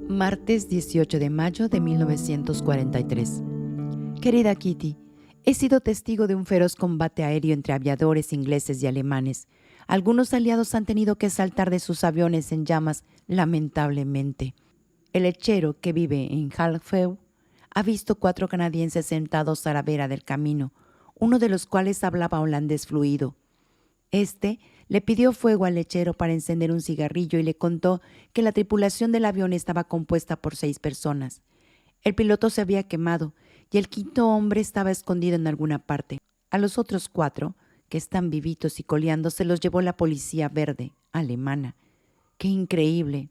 Martes 18 de mayo de 1943. Querida Kitty, he sido testigo de un feroz combate aéreo entre aviadores ingleses y alemanes. Algunos aliados han tenido que saltar de sus aviones en llamas, lamentablemente. El lechero, que vive en Halfeu, ha visto 4 canadienses sentados a la vera del camino, uno de los cuales hablaba holandés fluido. Este le pidió fuego al lechero para encender un cigarrillo y le contó que la tripulación del avión estaba compuesta por 6 personas. El piloto se había quemado y el 5.º hombre estaba escondido en alguna parte. A los otros 4, que están vivitos y coleando, se los llevó la policía verde, alemana. ¡Qué increíble!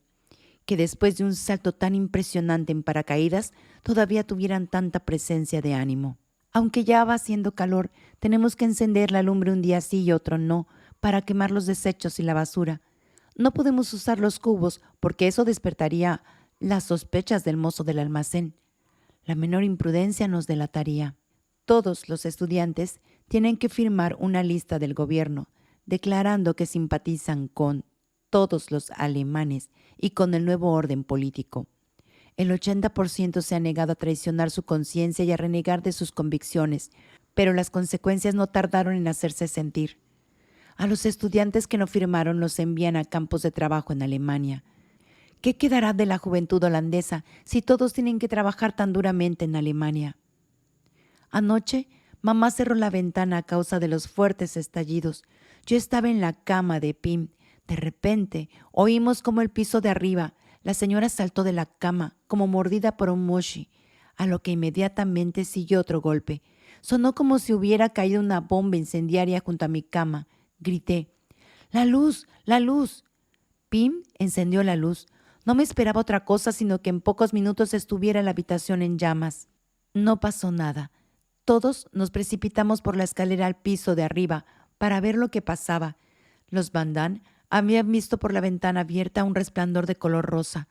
Que después de un salto tan impresionante en paracaídas, todavía tuvieran tanta presencia de ánimo. Aunque ya va haciendo calor, tenemos que encender la lumbre un día sí y otro no, para quemar los desechos y la basura. No podemos usar los cubos porque eso despertaría las sospechas del mozo del almacén. La menor imprudencia nos delataría. Todos los estudiantes tienen que firmar una lista del gobierno, declarando que simpatizan con todos los alemanes y con el nuevo orden político. El 80% se ha negado a traicionar su conciencia y a renegar de sus convicciones, pero las consecuencias no tardaron en hacerse sentir. A los estudiantes que no firmaron los envían a campos de trabajo en Alemania. ¿Qué quedará de la juventud holandesa si todos tienen que trabajar tan duramente en Alemania? Anoche, mamá cerró la ventana a causa de los fuertes estallidos. Yo estaba en la cama de Pim. De repente, oímos como el piso de arriba. La señora saltó de la cama, como mordida por un moshi, a lo que inmediatamente siguió otro golpe. Sonó como si hubiera caído una bomba incendiaria junto a mi cama. Grité: ¡La luz! ¡La luz! Pim encendió la luz. No me esperaba otra cosa sino que en pocos minutos estuviera la habitación en llamas. No pasó nada. Todos nos precipitamos por la escalera al piso de arriba para ver lo que pasaba. Los Van Damme habían visto por la ventana abierta un resplandor de color rosa.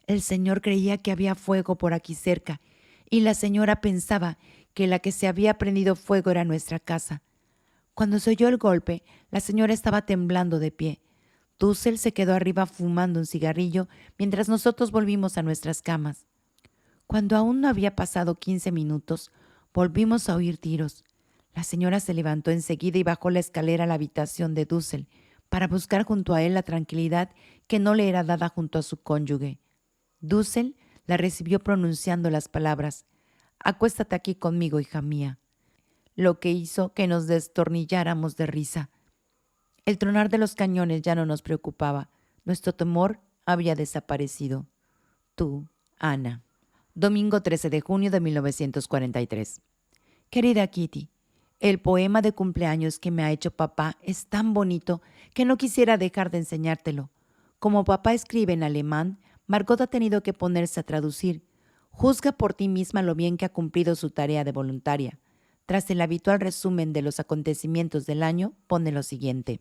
El señor creía que había fuego por aquí cerca y la señora pensaba que la que se había prendido fuego era nuestra casa. Cuando se oyó el golpe, la señora estaba temblando de pie. Dussel se quedó arriba fumando un cigarrillo mientras nosotros volvimos a nuestras camas. Cuando aún no había pasado 15 minutos, volvimos a oír tiros. La señora se levantó enseguida y bajó la escalera a la habitación de Dussel para buscar junto a él la tranquilidad que no le era dada junto a su cónyuge. Dussel la recibió pronunciando las palabras: «Acuéstate aquí conmigo, hija mía», lo que hizo que nos destornilláramos de risa. El tronar de los cañones ya no nos preocupaba. Nuestro temor había desaparecido. Tú, Ana. Domingo 13 de junio de 1943. Querida Kitty, el poema de cumpleaños que me ha hecho papá es tan bonito que no quisiera dejar de enseñártelo. Como papá escribe en alemán, Margot ha tenido que ponerse a traducir. Juzga por ti misma lo bien que ha cumplido su tarea de voluntaria. Tras el habitual resumen de los acontecimientos del año, pone lo siguiente.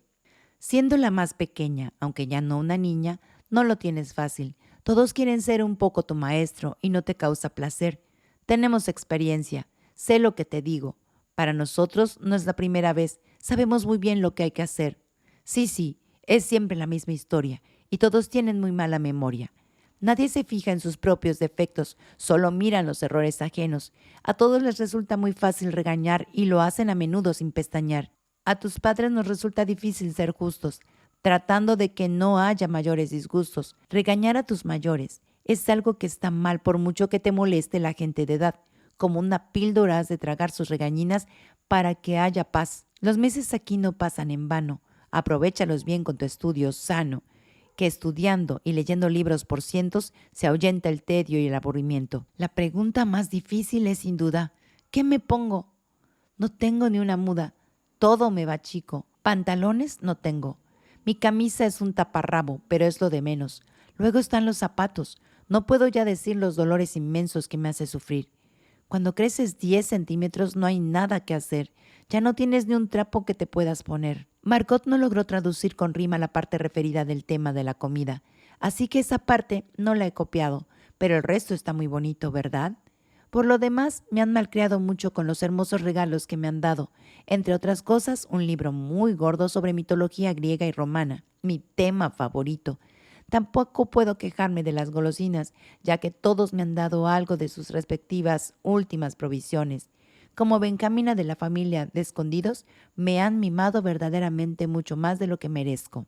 Siendo la más pequeña, aunque ya no una niña, no lo tienes fácil. Todos quieren ser un poco tu maestro y no te causa placer. Tenemos experiencia. Sé lo que te digo. Para nosotros no es la primera vez. Sabemos muy bien lo que hay que hacer. Sí, es siempre la misma historia y todos tienen muy mala memoria. Nadie se fija en sus propios defectos, solo miran los errores ajenos. A todos les resulta muy fácil regañar y lo hacen a menudo sin pestañear. A tus padres nos resulta difícil ser justos, tratando de que no haya mayores disgustos. Regañar a tus mayores es algo que está mal por mucho que te moleste la gente de edad. Como una píldora has de tragar sus regañinas para que haya paz. Los meses aquí no pasan en vano. Aprovéchalos bien con tu estudio sano, que estudiando y leyendo libros por cientos se ahuyenta el tedio y el aburrimiento. La pregunta más difícil es sin duda: ¿qué me pongo? No tengo ni una muda. Todo me va chico. Pantalones no tengo. Mi camisa es un taparrabo, pero es lo de menos. Luego están los zapatos. No puedo ya decir los dolores inmensos que me hace sufrir. Cuando creces 10 centímetros no hay nada que hacer. Ya no tienes ni un trapo que te puedas poner. Margot no logró traducir con rima la parte referida del tema de la comida, así que esa parte no la he copiado, pero el resto está muy bonito, ¿verdad? Por lo demás, me han malcriado mucho con los hermosos regalos que me han dado, entre otras cosas, un libro muy gordo sobre mitología griega y romana, mi tema favorito. Tampoco puedo quejarme de las golosinas, ya que todos me han dado algo de sus respectivas últimas provisiones. Como Benjamina de la familia de Escondidos, me han mimado verdaderamente mucho más de lo que merezco.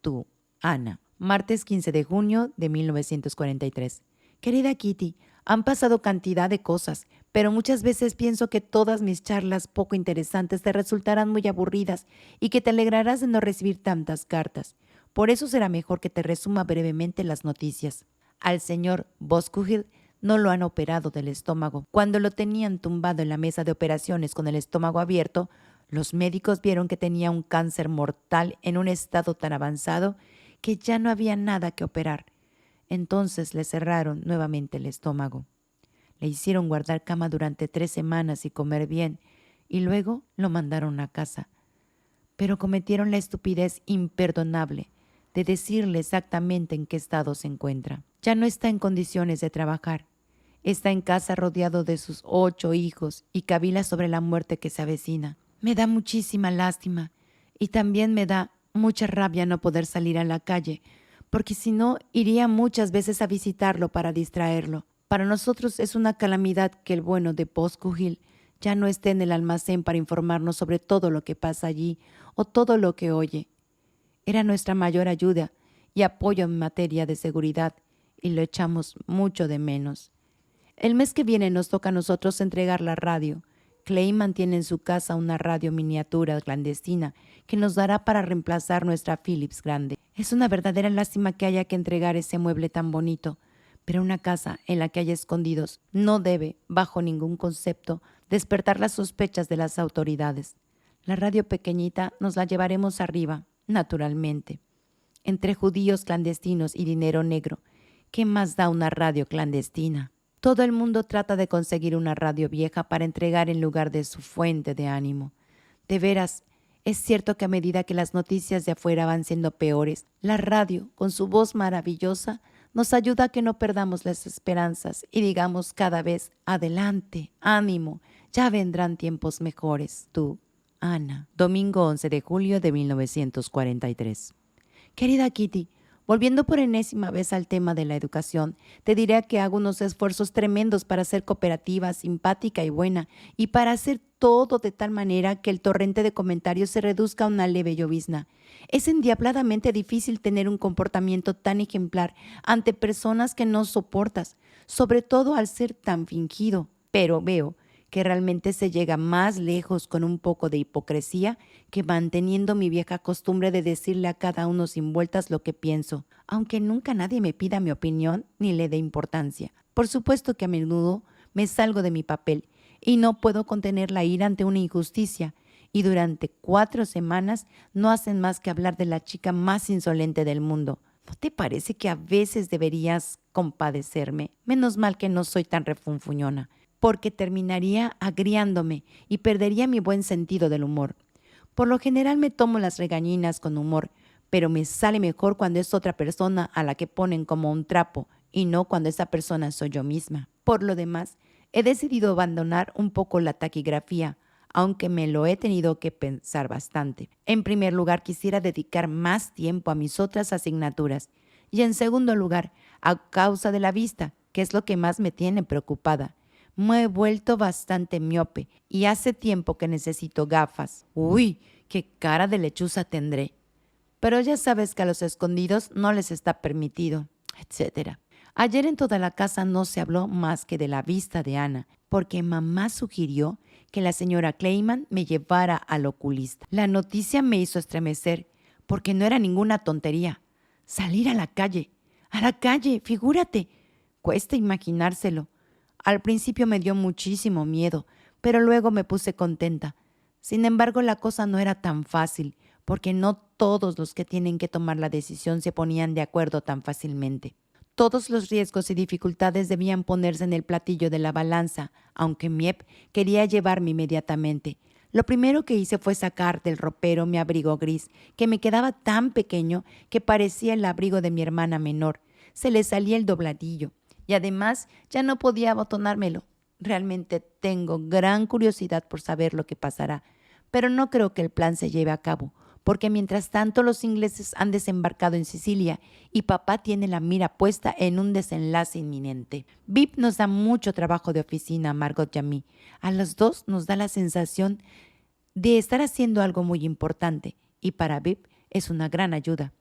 Tú, Ana. Martes 15 de junio de 1943. Querida Kitty, han pasado cantidad de cosas, pero muchas veces pienso que todas mis charlas poco interesantes te resultarán muy aburridas y que te alegrarás de no recibir tantas cartas. Por eso será mejor que te resuma brevemente las noticias. Al señor Boskuhill no lo han operado del estómago. Cuando lo tenían tumbado en la mesa de operaciones con el estómago abierto, los médicos vieron que tenía un cáncer mortal en un estado tan avanzado que ya no había nada que operar. Entonces le cerraron nuevamente el estómago. Le hicieron guardar cama durante 3 semanas y comer bien, y luego lo mandaron a casa. Pero cometieron la estupidez imperdonable de decirle exactamente en qué estado se encuentra. Ya no está en condiciones de trabajar. Está en casa rodeado de sus 8 hijos y cavila sobre la muerte que se avecina. Me da muchísima lástima y también me da mucha rabia no poder salir a la calle, porque si no, iría muchas veces a visitarlo para distraerlo. Para nosotros es una calamidad que el bueno de Boskuhill ya no esté en el almacén para informarnos sobre todo lo que pasa allí o todo lo que oye. Era nuestra mayor ayuda y apoyo en materia de seguridad, y lo echamos mucho de menos. El mes que viene nos toca a nosotros entregar la radio. Clayman tiene en su casa una radio miniatura clandestina que nos dará para reemplazar nuestra Philips grande. Es una verdadera lástima que haya que entregar ese mueble tan bonito, pero una casa en la que haya escondidos no debe, bajo ningún concepto, despertar las sospechas de las autoridades. La radio pequeñita nos la llevaremos arriba, naturalmente. Entre judíos clandestinos y dinero negro, ¿qué más da una radio clandestina? Todo el mundo trata de conseguir una radio vieja para entregar en lugar de su fuente de ánimo. De veras, es cierto que a medida que las noticias de afuera van siendo peores, la radio, con su voz maravillosa, nos ayuda a que no perdamos las esperanzas y digamos cada vez, adelante, ánimo, ya vendrán tiempos mejores. Tú, Ana. Domingo 11 de julio de 1943. Querida Kitty, volviendo por enésima vez al tema de la educación, te diré que hago unos esfuerzos tremendos para ser cooperativa, simpática y buena, y para hacer todo de tal manera que el torrente de comentarios se reduzca a una leve llovizna. Es endiabladamente difícil tener un comportamiento tan ejemplar ante personas que no soportas, sobre todo al ser tan fingido, pero veo que realmente se llega más lejos con un poco de hipocresía que manteniendo mi vieja costumbre de decirle a cada uno sin vueltas lo que pienso, aunque nunca nadie me pida mi opinión ni le dé importancia. Por supuesto que a menudo me salgo de mi papel y no puedo contener la ira ante una injusticia, y durante 4 semanas no hacen más que hablar de la chica más insolente del mundo. ¿No te parece que a veces deberías compadecerme? Menos mal que no soy tan refunfuñona, porque terminaría agriándome y perdería mi buen sentido del humor. Por lo general me tomo las regañinas con humor, pero me sale mejor cuando es otra persona a la que ponen como un trapo y no cuando esa persona soy yo misma. Por lo demás, he decidido abandonar un poco la taquigrafía, aunque me lo he tenido que pensar bastante. En primer lugar, quisiera dedicar más tiempo a mis otras asignaturas y en segundo lugar, a causa de la vista, que es lo que más me tiene preocupada. Me he vuelto bastante miope y hace tiempo que necesito gafas. ¡Uy! ¡Qué cara de lechuza tendré! Pero ya sabes que a los escondidos no les está permitido, etc. Ayer en toda la casa no se habló más que de la vista de Ana, porque mamá sugirió que la señora Clayman me llevara al oculista. La noticia me hizo estremecer, porque no era ninguna tontería. Salir a la calle, figúrate. Cuesta imaginárselo. Al principio me dio muchísimo miedo, pero luego me puse contenta. Sin embargo, la cosa no era tan fácil, porque no todos los que tienen que tomar la decisión se ponían de acuerdo tan fácilmente. Todos los riesgos y dificultades debían ponerse en el platillo de la balanza, aunque Miep quería llevarme inmediatamente. Lo primero que hice fue sacar del ropero mi abrigo gris, que me quedaba tan pequeño que parecía el abrigo de mi hermana menor. Se le salía el dobladillo. Y además ya no podía abotonármelo. Realmente tengo gran curiosidad por saber lo que pasará, pero no creo que el plan se lleve a cabo, porque mientras tanto los ingleses han desembarcado en Sicilia y papá tiene la mira puesta en un desenlace inminente. Vip nos da mucho trabajo de oficina a Margot y a mí. A los dos nos da la sensación de estar haciendo algo muy importante y para Vip es una gran ayuda.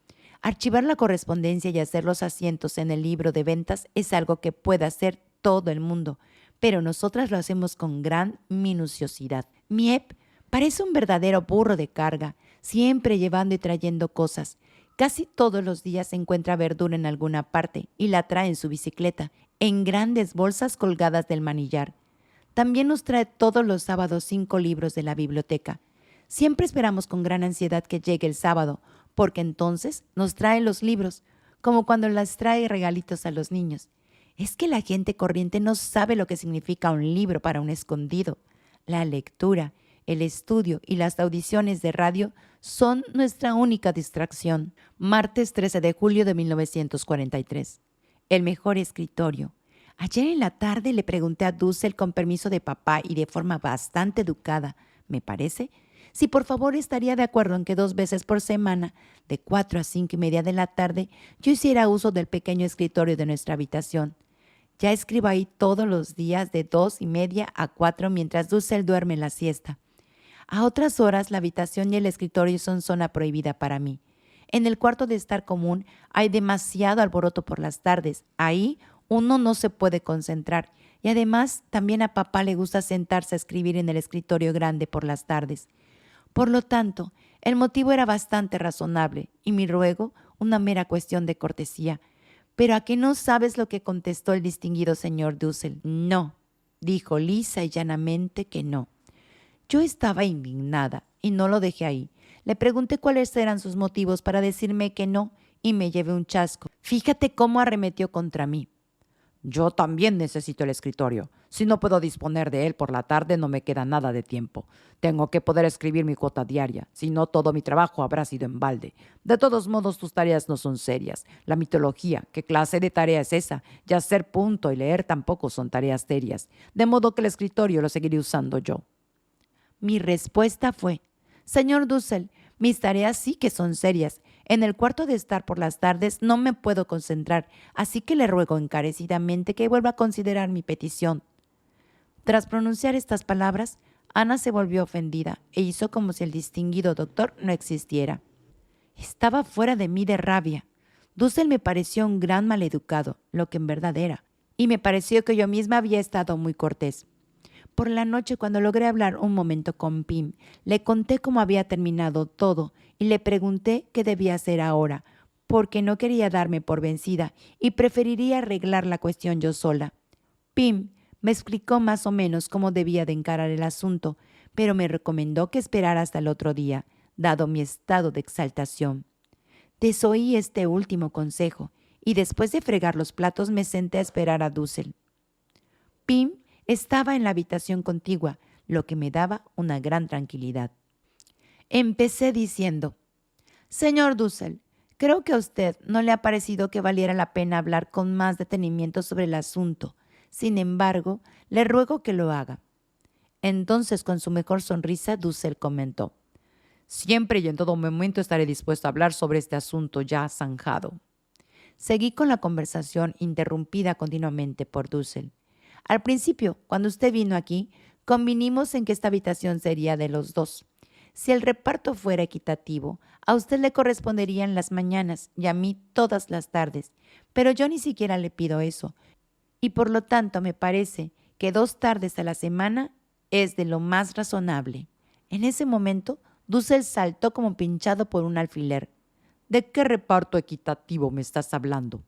Archivar la correspondencia y hacer los asientos en el libro de ventas es algo que puede hacer todo el mundo, pero nosotras lo hacemos con gran minuciosidad. Miep parece un verdadero burro de carga, siempre llevando y trayendo cosas. Casi todos los días se encuentra verdura en alguna parte y la trae en su bicicleta, en grandes bolsas colgadas del manillar. También nos trae todos los sábados 5 libros de la biblioteca. Siempre esperamos con gran ansiedad que llegue el sábado, porque entonces nos trae los libros, como cuando las trae regalitos a los niños. Es que la gente corriente no sabe lo que significa un libro para un escondido. La lectura, el estudio y las audiciones de radio son nuestra única distracción. Martes 13 de julio de 1943. El mejor escritorio. Ayer en la tarde le pregunté a Dussel con permiso de papá y de forma bastante educada, me parece, si por favor estaría de acuerdo en que 2 veces por semana, de 4 a 5:30 de la tarde, yo hiciera uso del pequeño escritorio de nuestra habitación. Ya escribo ahí todos los días de 2:30 a 4 mientras Dussel duerme la siesta. A otras horas, la habitación y el escritorio son zona prohibida para mí. En el cuarto de estar común hay demasiado alboroto por las tardes. Ahí uno no se puede concentrar. Y además, también a papá le gusta sentarse a escribir en el escritorio grande por las tardes. Por lo tanto, el motivo era bastante razonable y mi ruego una mera cuestión de cortesía. ¿Pero a qué no sabes lo que contestó el distinguido señor Dussel? No, dijo lisa y llanamente que no. Yo estaba indignada y no lo dejé ahí. Le pregunté cuáles eran sus motivos para decirme que no y me llevé un chasco. Fíjate cómo arremetió contra mí. Yo también necesito el escritorio. Si no puedo disponer de él por la tarde, no me queda nada de tiempo. Tengo que poder escribir mi cuota diaria. Si no, todo mi trabajo habrá sido en balde. De todos modos, tus tareas no son serias. La mitología, ¿qué clase de tarea es esa? Y hacer punto y leer tampoco son tareas serias. De modo que el escritorio lo seguiré usando yo. Mi respuesta fue: Señor Dussel, mis tareas sí que son serias. En el cuarto de estar por las tardes no me puedo concentrar, así que le ruego encarecidamente que vuelva a considerar mi petición. Tras pronunciar estas palabras, Ana se volvió ofendida e hizo como si el distinguido doctor no existiera. Estaba fuera de mí de rabia. Dussel me pareció un gran maleducado, lo que en verdad era, y me pareció que yo misma había estado muy cortés. Por la noche, cuando logré hablar un momento con Pim, le conté cómo había terminado todo y le pregunté qué debía hacer ahora, porque no quería darme por vencida y preferiría arreglar la cuestión yo sola. Pim me explicó más o menos cómo debía de encarar el asunto, pero me recomendó que esperara hasta el otro día, dado mi estado de exaltación. Desoí este último consejo y después de fregar los platos me senté a esperar a Dussel. Pim estaba en la habitación contigua, lo que me daba una gran tranquilidad. Empecé diciendo: Señor Dussel, creo que a usted no le ha parecido que valiera la pena hablar con más detenimiento sobre el asunto. Sin embargo, le ruego que lo haga. Entonces, con su mejor sonrisa, Dussel comentó: Siempre y en todo momento estaré dispuesto a hablar sobre este asunto ya zanjado. Seguí con la conversación, interrumpida continuamente por Dussel. Al principio, cuando usted vino aquí, convinimos en que esta habitación sería de los dos. Si el reparto fuera equitativo, a usted le corresponderían las mañanas y a mí todas las tardes. Pero yo ni siquiera le pido eso. Y por lo tanto me parece que 2 tardes a la semana es de lo más razonable. En ese momento, Dussel saltó como pinchado por un alfiler. ¿De qué reparto equitativo me estás hablando?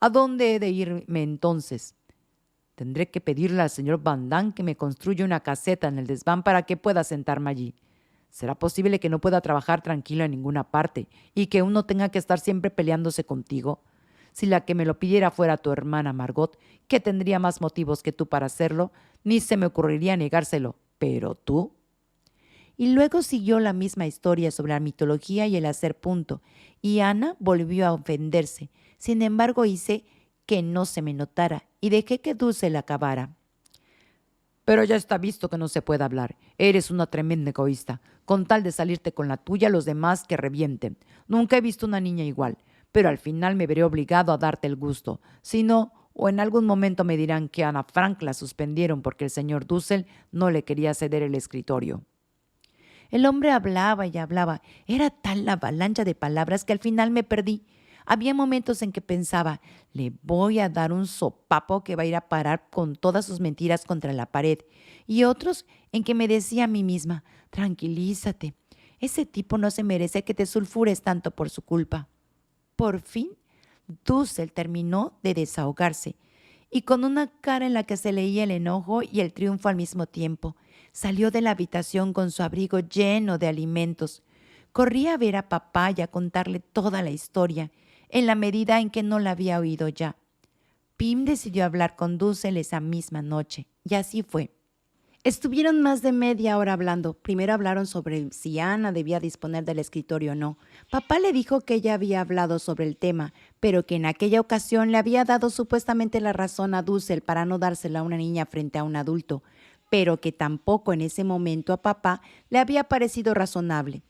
¿A dónde he de irme entonces? Tendré que pedirle al señor Van Damme que me construya una caseta en el desván para que pueda sentarme allí. ¿Será posible que no pueda trabajar tranquilo en ninguna parte y que uno tenga que estar siempre peleándose contigo? Si la que me lo pidiera fuera tu hermana Margot, que tendría más motivos que tú para hacerlo, ni se me ocurriría negárselo. Pero tú... Y luego siguió la misma historia sobre la mitología y el hacer punto, y Ana volvió a ofenderse. Sin embargo, hice que no se me notara y dejé que Dussel acabara. Pero ya está visto que no se puede hablar. Eres una tremenda egoísta. Con tal de salirte con la tuya, los demás que revienten. Nunca he visto una niña igual, pero al final me veré obligado a darte el gusto. Si no, o en algún momento me dirán que a Ana Frank la suspendieron porque el señor Dussel no le quería ceder el escritorio. El hombre hablaba y hablaba. Era tal la avalancha de palabras que al final me perdí. Había momentos en que pensaba, le voy a dar un sopapo que va a ir a parar con todas sus mentiras contra la pared. Y otros en que me decía a mí misma, tranquilízate, ese tipo no se merece que te sulfures tanto por su culpa. Por fin, Dussel terminó de desahogarse y con una cara en la que se leía el enojo y el triunfo al mismo tiempo, salió de la habitación con su abrigo lleno de alimentos. Corría a ver a papá y a contarle toda la historia, en la medida en que no la había oído ya. Pim decidió hablar con Dussel esa misma noche, y así fue. Estuvieron más de media hora hablando. Primero hablaron sobre si Ana debía disponer del escritorio o no. Papá le dijo que ella había hablado sobre el tema, pero que en aquella ocasión le había dado supuestamente la razón a Dussel para no dársela a una niña frente a un adulto, pero que tampoco en ese momento a papá le había parecido razonable.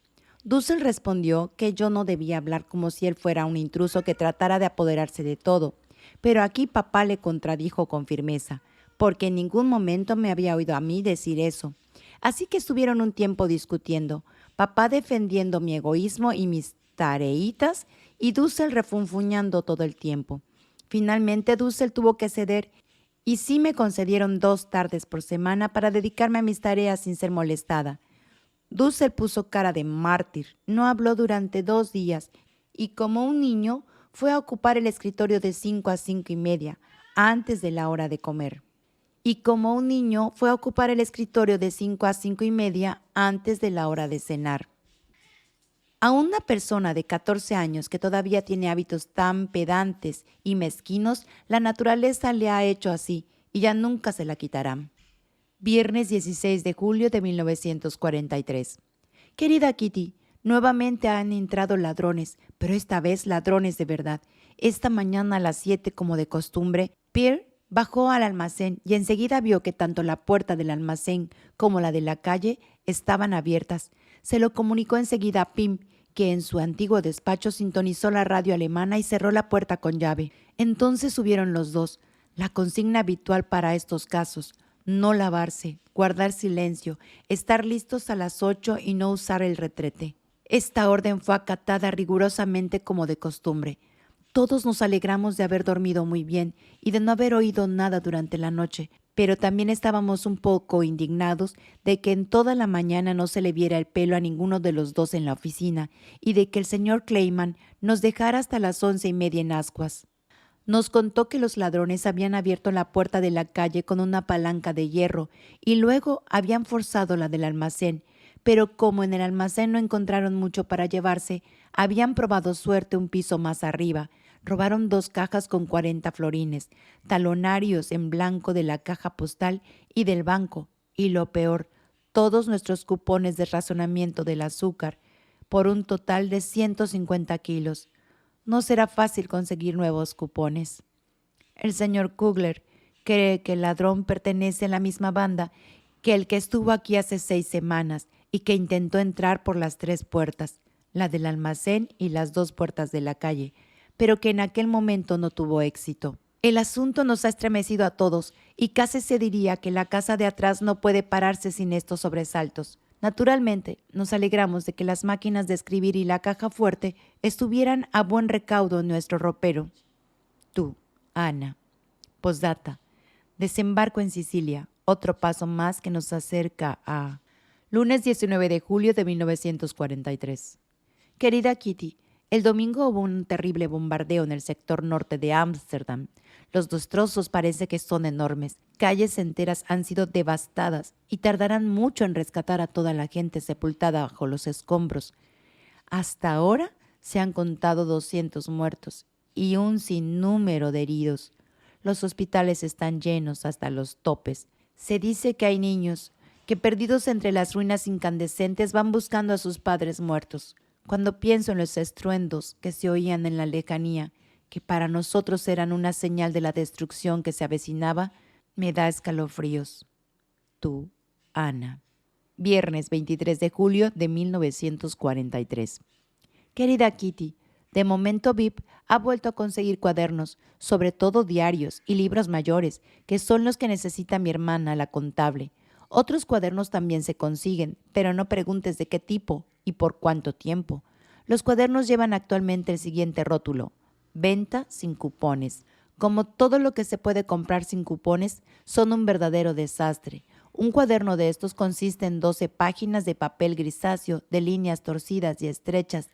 Dussel respondió que yo no debía hablar como si él fuera un intruso que tratara de apoderarse de todo, pero aquí papá le contradijo con firmeza, porque en ningún momento me había oído a mí decir eso. Así que estuvieron un tiempo discutiendo, papá defendiendo mi egoísmo y mis tareitas y Dussel refunfuñando todo el tiempo. Finalmente Dussel tuvo que ceder y sí me concedieron 2 tardes por semana para dedicarme a mis tareas sin ser molestada. Dussel puso cara de mártir, no habló durante 2 días y como un niño fue a ocupar el escritorio de 5 a 5:30, antes de la hora de comer. Y como un niño fue a ocupar el escritorio de 5 a 5:30 antes de la hora de cenar. A una persona de 14 años que todavía tiene hábitos tan pedantes y mezquinos, la naturaleza le ha hecho así y ya nunca se la quitará. Viernes 16 de julio de 1943. Querida Kitty, nuevamente han entrado ladrones, pero esta vez ladrones de verdad. Esta mañana a las 7, como de costumbre, Pierre bajó al almacén y enseguida vio que tanto la puerta del almacén como la de la calle estaban abiertas. Se lo comunicó enseguida a Pim, que en su antiguo despacho sintonizó la radio alemana y cerró la puerta con llave. Entonces subieron los dos, la consigna habitual para estos casos: no lavarse, guardar silencio, estar listos a las 8 y no usar el retrete. Esta orden fue acatada rigurosamente como de costumbre. Todos nos alegramos de haber dormido muy bien y de no haber oído nada durante la noche, pero también estábamos un poco indignados de que en toda la mañana no se le viera el pelo a ninguno de los dos en la oficina y de que el señor Clayman nos dejara hasta las 11:30 en ascuas. Nos contó que los ladrones habían abierto la puerta de la calle con una palanca de hierro y luego habían forzado la del almacén, pero como en el almacén no encontraron mucho para llevarse, habían probado suerte un piso más arriba. Robaron 2 cajas con 40 florines, talonarios en blanco de la caja postal y del banco, y lo peor, todos nuestros cupones de racionamiento del azúcar, por un total de 150 kilos. No será fácil conseguir nuevos cupones. El señor Kugler cree que el ladrón pertenece a la misma banda que el que estuvo aquí hace 6 semanas y que intentó entrar por las 3 puertas, la del almacén y las 2 puertas de la calle, pero que en aquel momento no tuvo éxito. El asunto nos ha estremecido a todos y casi se diría que la casa de atrás no puede pararse sin estos sobresaltos. Naturalmente, nos alegramos de que las máquinas de escribir y la caja fuerte estuvieran a buen recaudo en nuestro ropero. Tú, Ana. Postdata. Desembarco en Sicilia. Otro paso más que nos acerca a... Lunes 19 de julio de 1943. Querida Kitty, el domingo hubo un terrible bombardeo en el sector norte de Ámsterdam. Los destrozos parece que son enormes. Calles enteras han sido devastadas y tardarán mucho en rescatar a toda la gente sepultada bajo los escombros. Hasta ahora se han contado 200 muertos y un sinnúmero de heridos. Los hospitales están llenos hasta los topes. Se dice que hay niños que, perdidos entre las ruinas incandescentes, van buscando a sus padres muertos. Cuando pienso en los estruendos que se oían en la lejanía, que para nosotros eran una señal de la destrucción que se avecinaba, me da escalofríos. Tú, Ana. Viernes 23 de julio de 1943. Querida Kitty, de momento VIP ha vuelto a conseguir cuadernos, sobre todo diarios y libros mayores, que son los que necesita mi hermana, la contable. Otros cuadernos también se consiguen, pero no preguntes de qué tipo y por cuánto tiempo. Los cuadernos llevan actualmente el siguiente rótulo: venta sin cupones. Como todo lo que se puede comprar sin cupones, son un verdadero desastre. Un cuaderno de estos consiste en 12 páginas de papel grisáceo, de líneas torcidas y estrechas.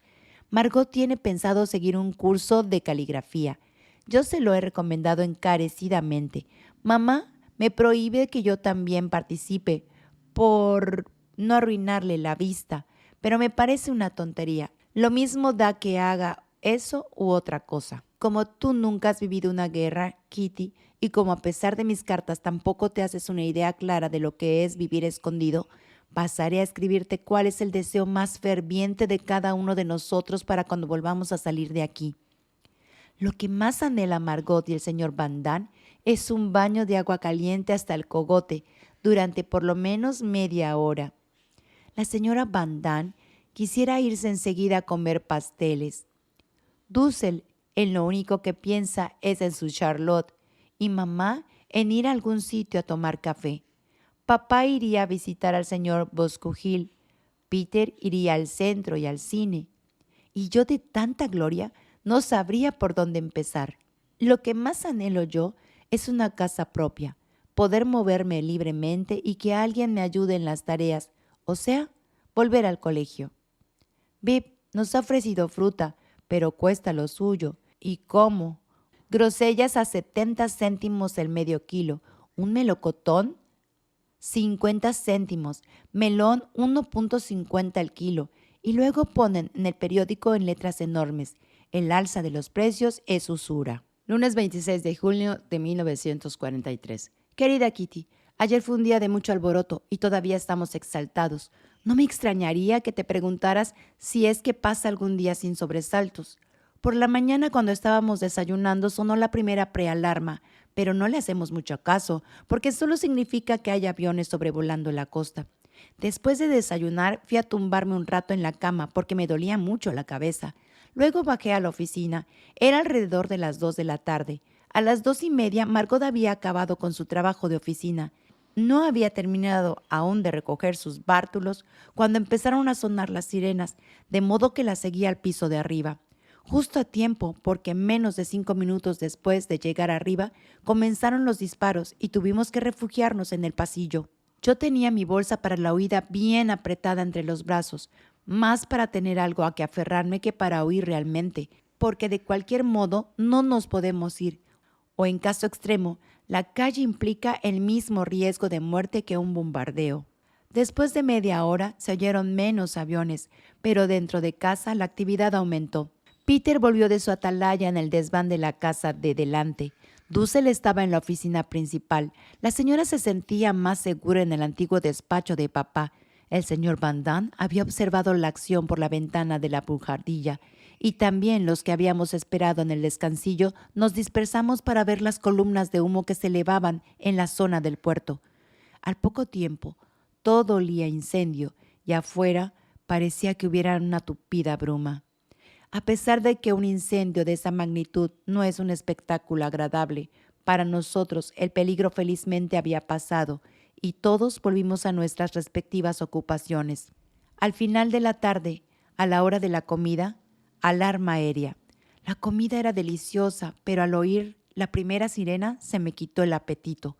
Margot tiene pensado seguir un curso de caligrafía. Yo se lo he recomendado encarecidamente. Mamá me prohíbe que yo también participe por no arruinarle la vista, pero me parece una tontería. Lo mismo da que haga eso u otra cosa. Como tú nunca has vivido una guerra, Kitty, y como a pesar de mis cartas tampoco te haces una idea clara de lo que es vivir escondido, pasaré a escribirte cuál es el deseo más ferviente de cada uno de nosotros para cuando volvamos a salir de aquí. Lo que más anhela Margot y el señor Van Damme es un baño de agua caliente hasta el cogote durante por lo menos media hora. La señora Van Damme quisiera irse enseguida a comer pasteles. Dussel en lo único que piensa es en su Charlotte y mamá en ir a algún sitio a tomar café. Papá iría a visitar al señor Boscogill. Peter iría al centro y al cine. Y yo de tanta gloria no sabría por dónde empezar. Lo que más anhelo yo es una casa propia, poder moverme libremente y que alguien me ayude en las tareas, o sea, volver al colegio. Vip nos ha ofrecido fruta, pero cuesta lo suyo. ¿Y cómo? Grosellas a 70 céntimos el medio kilo. ¿Un melocotón? 50 céntimos. Melón 1.50 el kilo. Y luego ponen en el periódico en letras enormes: el alza de los precios es usura. Lunes 26 de junio de 1943. Querida Kitty, ayer fue un día de mucho alboroto y todavía estamos exaltados. No me extrañaría que te preguntaras si es que pasa algún día sin sobresaltos. Por la mañana, cuando estábamos desayunando, sonó la primera prealarma, pero no le hacemos mucho caso, porque solo significa que hay aviones sobrevolando la costa. Después de desayunar, fui a tumbarme un rato en la cama porque me dolía mucho la cabeza. Luego bajé a la oficina. Era alrededor de las 2 de la tarde. A las 2:30, Margot había acabado con su trabajo de oficina. No había terminado aún de recoger sus bártulos cuando empezaron a sonar las sirenas, de modo que la seguí al piso de arriba. Justo a tiempo, porque menos de 5 minutos después de llegar arriba, comenzaron los disparos y tuvimos que refugiarnos en el pasillo. Yo tenía mi bolsa para la huida bien apretada entre los brazos, más para tener algo a que aferrarme que para huir realmente, porque de cualquier modo no nos podemos ir, o en caso extremo, la calle implica el mismo riesgo de muerte que un bombardeo. Después de media hora se oyeron menos aviones, pero dentro de casa la actividad aumentó. Peter volvió de su atalaya en el desván de la casa de delante. Dussel estaba en la oficina principal. La señora se sentía más segura en el antiguo despacho de papá. El señor Van Damme había observado la acción por la ventana de la bujardilla, y también los que habíamos esperado en el descansillo nos dispersamos para ver las columnas de humo que se elevaban en la zona del puerto. Al poco tiempo, todo olía a incendio y afuera parecía que hubiera una tupida bruma. A pesar de que un incendio de esa magnitud no es un espectáculo agradable, para nosotros el peligro felizmente había pasado y todos volvimos a nuestras respectivas ocupaciones. Al final de la tarde, a la hora de la comida, alarma aérea. La comida era deliciosa, pero al oír la primera sirena se me quitó el apetito.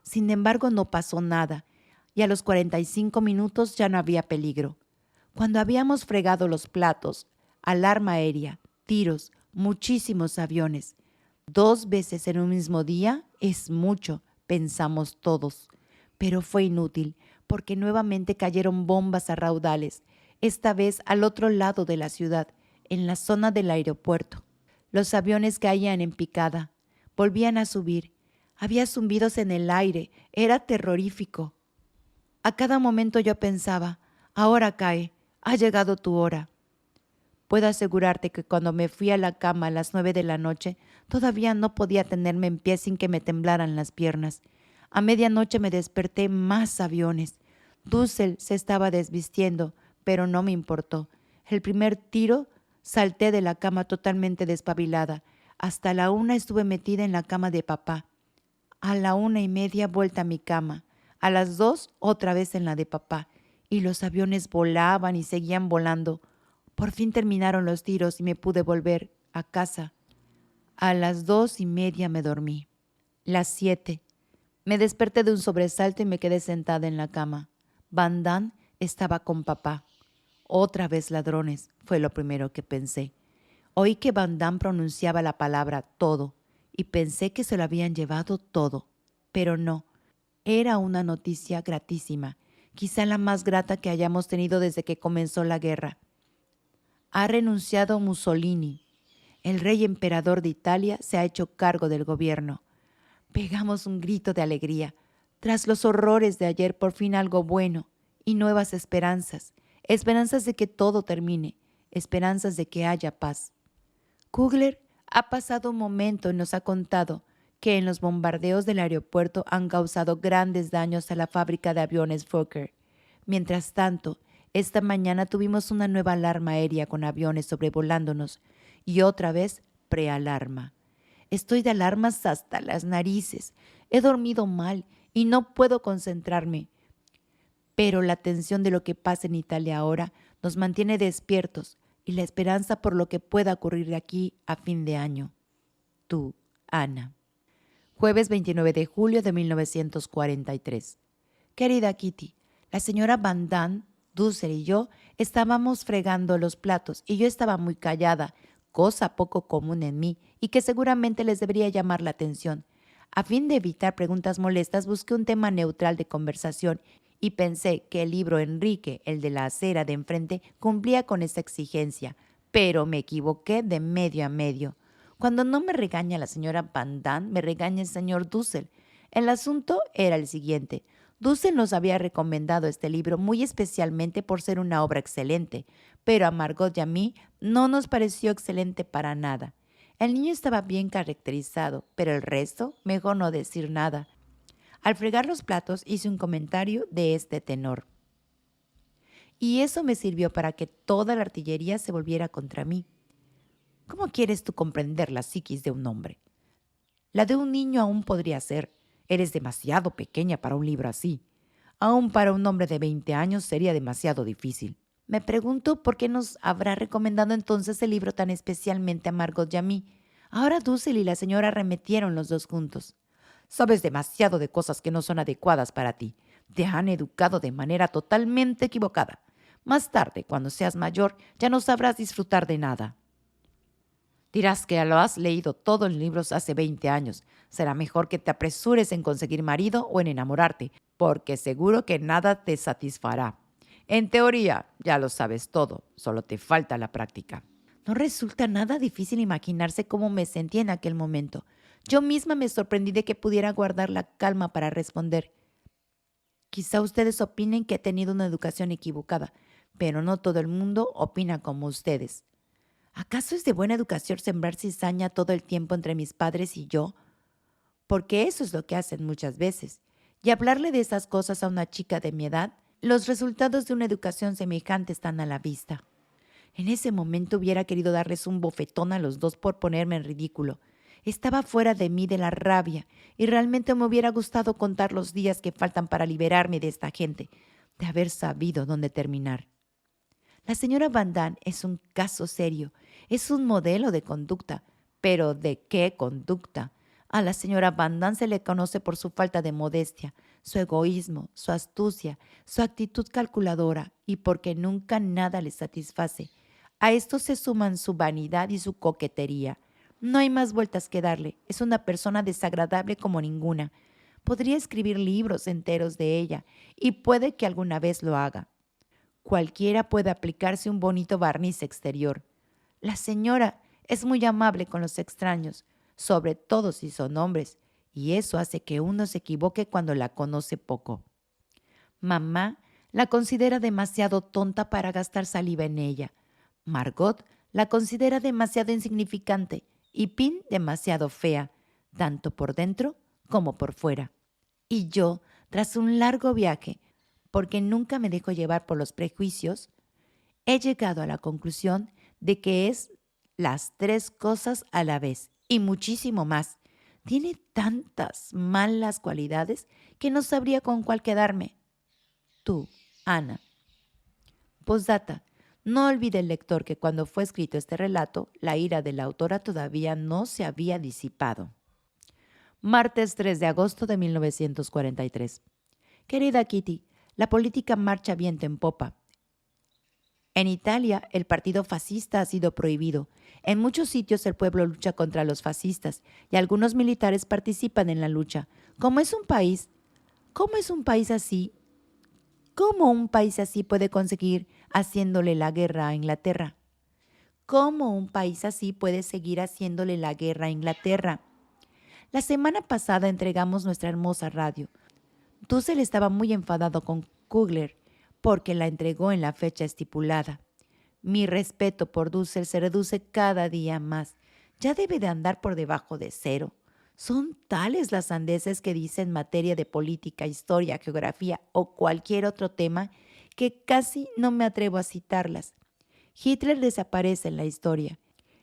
Sin embargo, no pasó nada, y a los 45 minutos ya no había peligro. Cuando habíamos fregado los platos, alarma aérea, tiros, muchísimos aviones. 2 veces en un mismo día es mucho, pensamos todos. Pero fue inútil, porque nuevamente cayeron bombas a raudales, esta vez al otro lado de la ciudad, en la zona del aeropuerto. Los aviones caían en picada, volvían a subir. Había zumbidos en el aire, era terrorífico. A cada momento yo pensaba: ahora cae, ha llegado tu hora. Puedo asegurarte que cuando me fui a la cama a las 9 de la noche, todavía no podía tenerme en pie sin que me temblaran las piernas. A medianoche me desperté más aviones. Dussel se estaba desvistiendo, pero no me importó. El primer tiro salté de la cama totalmente despabilada. Hasta la 1 estuve metida en la cama de papá. A la 1:30 vuelta a mi cama. A las 2 otra vez en la de papá. Y los aviones volaban y seguían volando. Por fin terminaron los tiros y me pude volver a casa. A las 2:30 me dormí. Las 7. Me desperté de un sobresalto y me quedé sentada en la cama. Van Damme estaba con papá. Otra vez ladrones, fue lo primero que pensé. Oí que Van Damme pronunciaba la palabra todo y pensé que se lo habían llevado todo. Pero no, era una noticia gratísima, quizá la más grata que hayamos tenido desde que comenzó la guerra. Ha renunciado Mussolini. El rey emperador de Italia se ha hecho cargo del gobierno. Pegamos un grito de alegría. Tras los horrores de ayer, por fin algo bueno y nuevas esperanzas. Esperanzas de que todo termine. Esperanzas de que haya paz. Kugler ha pasado un momento y nos ha contado que en los bombardeos del aeropuerto han causado grandes daños a la fábrica de aviones Fokker. Mientras tanto, esta mañana tuvimos una nueva alarma aérea con aviones sobrevolándonos y otra vez prealarma. Estoy de alarmas hasta las narices. He dormido mal y no puedo concentrarme. Pero la tensión de lo que pasa en Italia ahora nos mantiene despiertos y la esperanza por lo que pueda ocurrir de aquí a fin de año. Tú, Ana. Jueves 29 de julio de 1943. Querida Kitty, la señora Van Damme, Dussel y yo estábamos fregando los platos y yo estaba muy callada, cosa poco común en mí y que seguramente les debería llamar la atención. A fin de evitar preguntas molestas, busqué un tema neutral de conversación y pensé que el libro Enrique, el de la acera de enfrente, cumplía con esa exigencia, pero me equivoqué de medio a medio. Cuando no me regaña la señora Van Damme, me regaña el señor Dussel. El asunto era el siguiente. Dussel nos había recomendado este libro muy especialmente por ser una obra excelente, pero a Margot y a mí no nos pareció excelente para nada. El niño estaba bien caracterizado, pero el resto, mejor no decir nada. Al fregar los platos hice un comentario de este tenor. Y eso me sirvió para que toda la artillería se volviera contra mí. ¿Cómo quieres tú comprender la psiquis de un hombre? La de un niño aún podría ser. Eres demasiado pequeña para un libro así. Aún para un hombre de 20 años sería demasiado difícil. Me pregunto por qué nos habrá recomendado entonces el libro tan especialmente a Margot y a mí. Ahora Dussel y la señora arremetieron los dos juntos. Sabes demasiado de cosas que no son adecuadas para ti. Te han educado de manera totalmente equivocada. Más tarde, cuando seas mayor, ya no sabrás disfrutar de nada. Dirás que lo has leído todo en libros hace 20 años. Será mejor que te apresures en conseguir marido o en enamorarte, porque seguro que nada te satisfará. En teoría, ya lo sabes todo, solo te falta la práctica. No resulta nada difícil imaginarse cómo me sentí en aquel momento. Yo misma me sorprendí de que pudiera guardar la calma para responder. Quizá ustedes opinen que he tenido una educación equivocada, pero no todo el mundo opina como ustedes. ¿Acaso es de buena educación sembrar cizaña todo el tiempo entre mis padres y yo? Porque eso es lo que hacen muchas veces. Y hablarle de esas cosas a una chica de mi edad, los resultados de una educación semejante están a la vista. En ese momento hubiera querido darles un bofetón a los dos por ponerme en ridículo. Estaba fuera de mí de la rabia y realmente me hubiera gustado contar los días que faltan para liberarme de esta gente, de haber sabido dónde terminar. La señora Van Damme es un caso serio, es un modelo de conducta. ¿Pero de qué conducta? A la señora Van Damme se le conoce por su falta de modestia, su egoísmo, su astucia, su actitud calculadora y porque nunca nada le satisface. A esto se suman su vanidad y su coquetería. No hay más vueltas que darle. Es una persona desagradable como ninguna. Podría escribir libros enteros de ella y puede que alguna vez lo haga. Cualquiera puede aplicarse un bonito barniz exterior. La señora es muy amable con los extraños, sobre todo si son hombres, y eso hace que uno se equivoque cuando la conoce poco. Mamá la considera demasiado tonta para gastar saliva en ella. Margot la considera demasiado insignificante y Pin demasiado fea, tanto por dentro como por fuera. Y yo, tras un largo viaje, porque nunca me dejo llevar por los prejuicios, he llegado a la conclusión de que es las tres cosas a la vez y muchísimo más. Tiene tantas malas cualidades que no sabría con cuál quedarme. Tú, Ana. Postdata. No olvide el lector que cuando fue escrito este relato, la ira de la autora todavía no se había disipado. Martes 3 de agosto de 1943. Querida Kitty, la política marcha viento en popa. En Italia, el partido fascista ha sido prohibido. En muchos sitios el pueblo lucha contra los fascistas y algunos militares participan en la lucha. ¿Cómo es un país así? ¿Cómo un país así puede conseguir haciéndole la guerra a Inglaterra? ¿Cómo un país así puede seguir haciéndole la guerra a Inglaterra? La semana pasada entregamos nuestra hermosa radio. Dussel estaba muy enfadado con Kugler porque la entregó en la fecha estipulada. Mi respeto por Dussel se reduce cada día más. Ya debe de andar por debajo de cero. Son tales las sandeces que dice en materia de política, historia, geografía o cualquier otro tema que casi no me atrevo a citarlas. Hitler desaparece en la historia.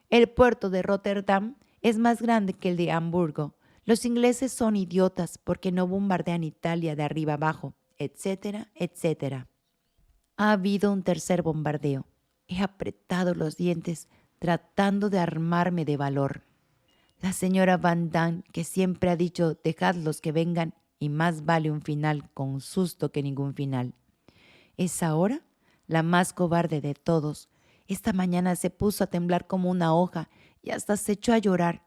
El puerto de Rotterdam es más grande que el de Hamburgo. Los ingleses son idiotas porque no bombardean Italia de arriba abajo, etcétera, etcétera. Ha habido un tercer bombardeo. He apretado los dientes tratando de armarme de valor. La señora Van Damme, que siempre ha dicho dejadlos que vengan y más vale un final con susto que ningún final, es ahora la más cobarde de todos. Esta mañana se puso a temblar como una hoja y hasta se echó a llorar.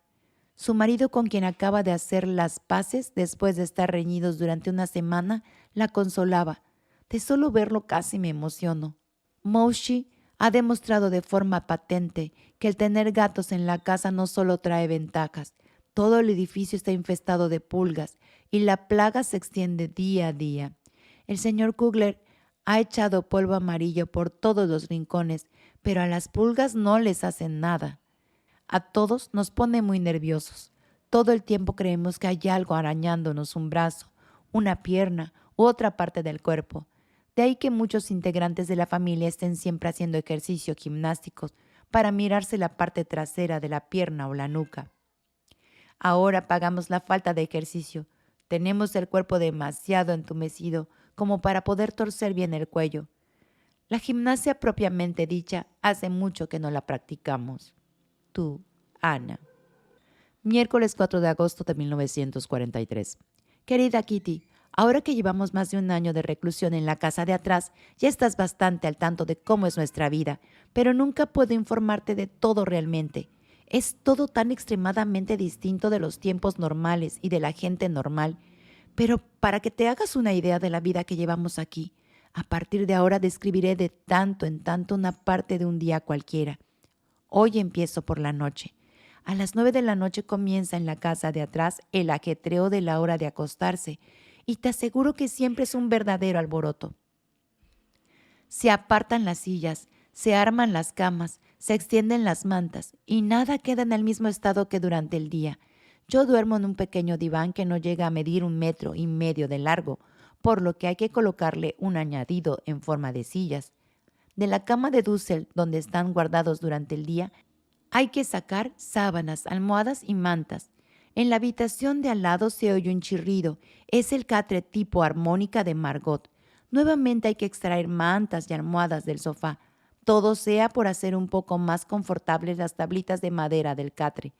Su marido, con quien acaba de hacer las paces después de estar reñidos durante una semana, la consolaba. De solo verlo casi me emociono. Moshi ha demostrado de forma patente que el tener gatos en la casa no solo trae ventajas. Todo el edificio está infestado de pulgas y la plaga se extiende día a día. El señor Kugler ha echado polvo amarillo por todos los rincones, pero a las pulgas no les hacen nada. A todos nos pone muy nerviosos. Todo el tiempo creemos que hay algo arañándonos un brazo, una pierna u otra parte del cuerpo. De ahí que muchos integrantes de la familia estén siempre haciendo ejercicios gimnásticos para mirarse la parte trasera de la pierna o la nuca. Ahora pagamos la falta de ejercicio. Tenemos el cuerpo demasiado entumecido como para poder torcer bien el cuello. La gimnasia propiamente dicha hace mucho que no la practicamos. Tú, Ana. Miércoles 4 de agosto de 1943. Querida Kitty, ahora que llevamos más de un año de reclusión en la casa de atrás, ya estás bastante al tanto de cómo es nuestra vida, pero nunca puedo informarte de todo realmente. Es todo tan extremadamente distinto de los tiempos normales y de la gente normal. Pero para que te hagas una idea de la vida que llevamos aquí, a partir de ahora describiré de tanto en tanto una parte de un día cualquiera. Hoy empiezo por la noche. A las 9 de la noche comienza en la casa de atrás el ajetreo de la hora de acostarse, y te aseguro que siempre es un verdadero alboroto. Se apartan las sillas, se arman las camas, se extienden las mantas, y nada queda en el mismo estado que durante el día. Yo duermo en un pequeño diván que no llega a medir 1,5 metros de largo, por lo que hay que colocarle un añadido en forma de sillas. De la cama de Dussel, donde están guardados durante el día, hay que sacar sábanas, almohadas y mantas. En la habitación de al lado se oye un chirrido. Es el catre tipo armónica de Margot. Nuevamente hay que extraer mantas y almohadas del sofá. Todo sea por hacer un poco más confortables las tablitas de madera del catre.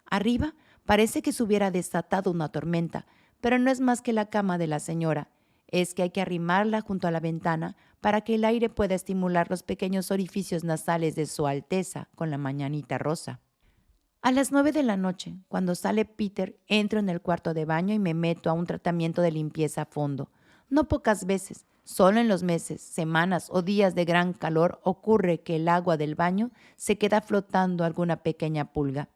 Arriba parece que se hubiera desatado una tormenta, pero no es más que la cama de la señora. Es que hay que arrimarla junto a la ventana para que el aire pueda estimular los pequeños orificios nasales de Su Alteza con la mañanita rosa. A las 9 de la noche, cuando sale Peter, entro en el cuarto de baño y me meto a un tratamiento de limpieza a fondo. No pocas veces, solo en los meses, semanas o días de gran calor ocurre que el agua del baño se queda flotando alguna pequeña pulga.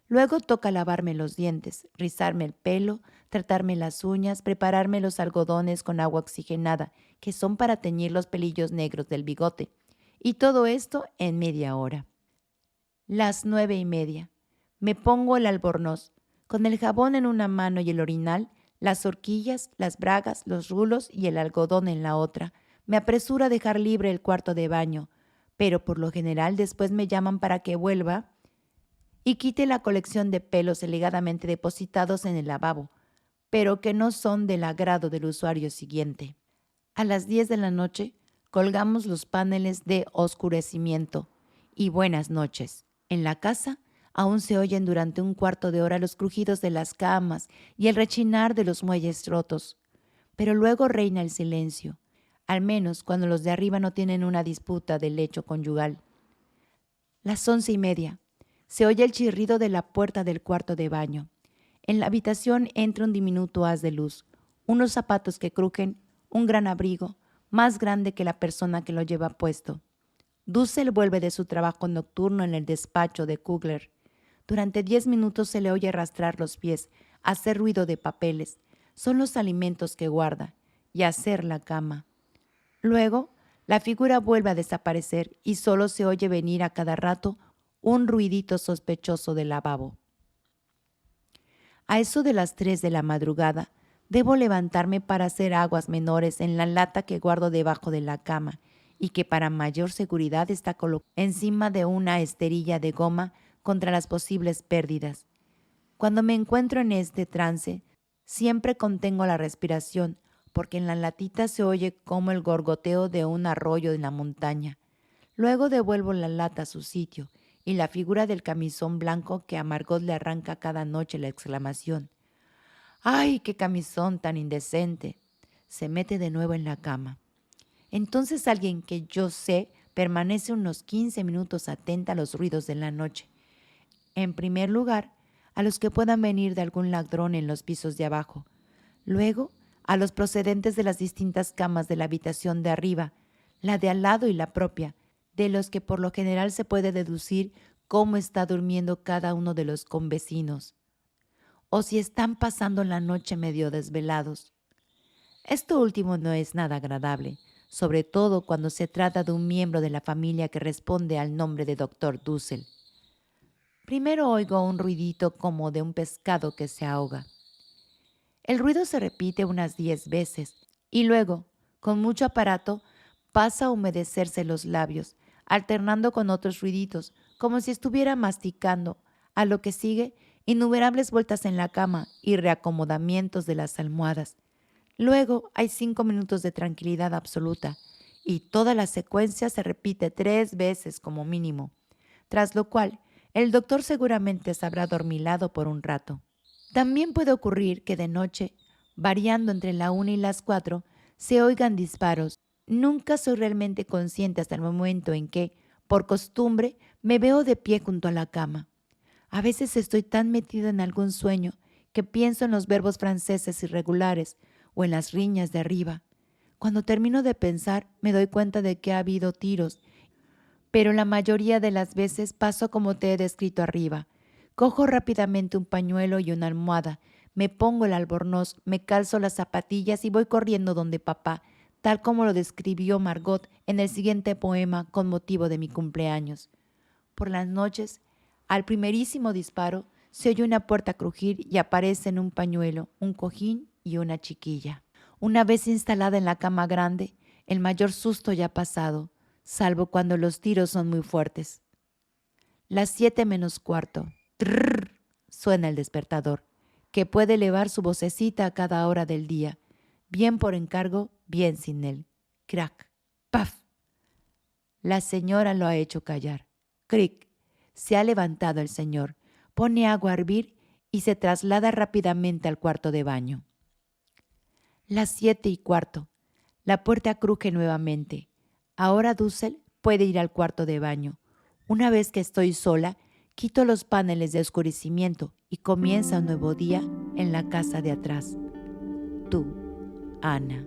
Luego toca lavarme los dientes, rizarme el pelo, tratarme las uñas, prepararme los algodones con agua oxigenada, que son para teñir los pelillos negros del bigote. Y todo esto en media hora. Las 9:30. Me pongo el albornoz. Con el jabón en una mano y el orinal, las horquillas, las bragas, los rulos y el algodón en la otra. Me apresuro a dejar libre el cuarto de baño, pero por lo general después me llaman para que vuelva y quite la colección de pelos elegadamente depositados en el lavabo, pero que no son del agrado del usuario siguiente. A las 10 de la noche colgamos los paneles de oscurecimiento y buenas noches. En la casa aún se oyen durante un cuarto de hora los crujidos de las camas y el rechinar de los muelles rotos, pero luego reina el silencio, al menos cuando los de arriba no tienen una disputa del lecho conyugal. Las 11:30. Se oye el chirrido de la puerta del cuarto de baño. En la habitación entra un diminuto haz de luz, unos zapatos que crujen, un gran abrigo, más grande que la persona que lo lleva puesto. Dussel vuelve de su trabajo nocturno en el despacho de Kugler. Durante 10 minutos se le oye arrastrar los pies, hacer ruido de papeles, son los alimentos que guarda, y hacer la cama. Luego, la figura vuelve a desaparecer y solo se oye venir a cada rato un ruidito sospechoso del lavabo. A eso de las 3 de la madrugada, debo levantarme para hacer aguas menores en la lata que guardo debajo de la cama y que para mayor seguridad está colocada encima de una esterilla de goma contra las posibles pérdidas. Cuando me encuentro en este trance, siempre contengo la respiración, porque en la latita se oye como el gorgoteo de un arroyo en la montaña. Luego devuelvo la lata a su sitio y la figura del camisón blanco que a Margot le arranca cada noche la exclamación: ¡ay, qué camisón tan indecente! Se mete de nuevo en la cama. Entonces alguien que yo sé permanece unos 15 minutos atenta a los ruidos de la noche. En primer lugar, a los que puedan venir de algún ladrón en los pisos de abajo. Luego, a los procedentes de las distintas camas de la habitación de arriba, la de al lado y la propia, de los que por lo general se puede deducir cómo está durmiendo cada uno de los convecinos, o si están pasando la noche medio desvelados. Esto último no es nada agradable, sobre todo cuando se trata de un miembro de la familia que responde al nombre de Dr. Dussel. Primero oigo un ruidito como de un pescado que se ahoga. El ruido se repite unas 10 veces y luego, con mucho aparato, pasa a humedecerse los labios, alternando con otros ruiditos, como si estuviera masticando, a lo que sigue innumerables vueltas en la cama y reacomodamientos de las almohadas. Luego hay 5 minutos de tranquilidad absoluta y toda la secuencia se repite 3 veces como mínimo, tras lo cual el doctor seguramente se habrá dormilado por un rato. También puede ocurrir que de noche, variando entre la 1 y las 4, se oigan disparos. Nunca soy realmente consciente hasta el momento en que, por costumbre, me veo de pie junto a la cama. A veces estoy tan metida en algún sueño que pienso en los verbos franceses irregulares o en las riñas de arriba. Cuando termino de pensar, me doy cuenta de que ha habido tiros, pero la mayoría de las veces paso como te he descrito arriba. Cojo rápidamente un pañuelo y una almohada, me pongo el albornoz, me calzo las zapatillas y voy corriendo donde papá, tal como lo describió Margot en el siguiente poema con motivo de mi cumpleaños. Por las noches, al primerísimo disparo, se oye una puerta crujir y aparecen un pañuelo, un cojín y una chiquilla. Una vez instalada en la cama grande, el mayor susto ya ha pasado, salvo cuando los tiros son muy fuertes. Las 7 menos cuarto. Trrr, suena el despertador, que puede elevar su vocecita a cada hora del día, bien por encargo, bien sin él. Crack, paf. La señora lo ha hecho callar. Cric. Se ha levantado el señor, pone agua a hervir y se traslada rápidamente al cuarto de baño. Las 7:15. La puerta cruje nuevamente. Ahora Dussel puede ir al cuarto de baño. Una vez que estoy sola, quito los paneles de oscurecimiento y comienza un nuevo día en la casa de atrás. Tú, Ana.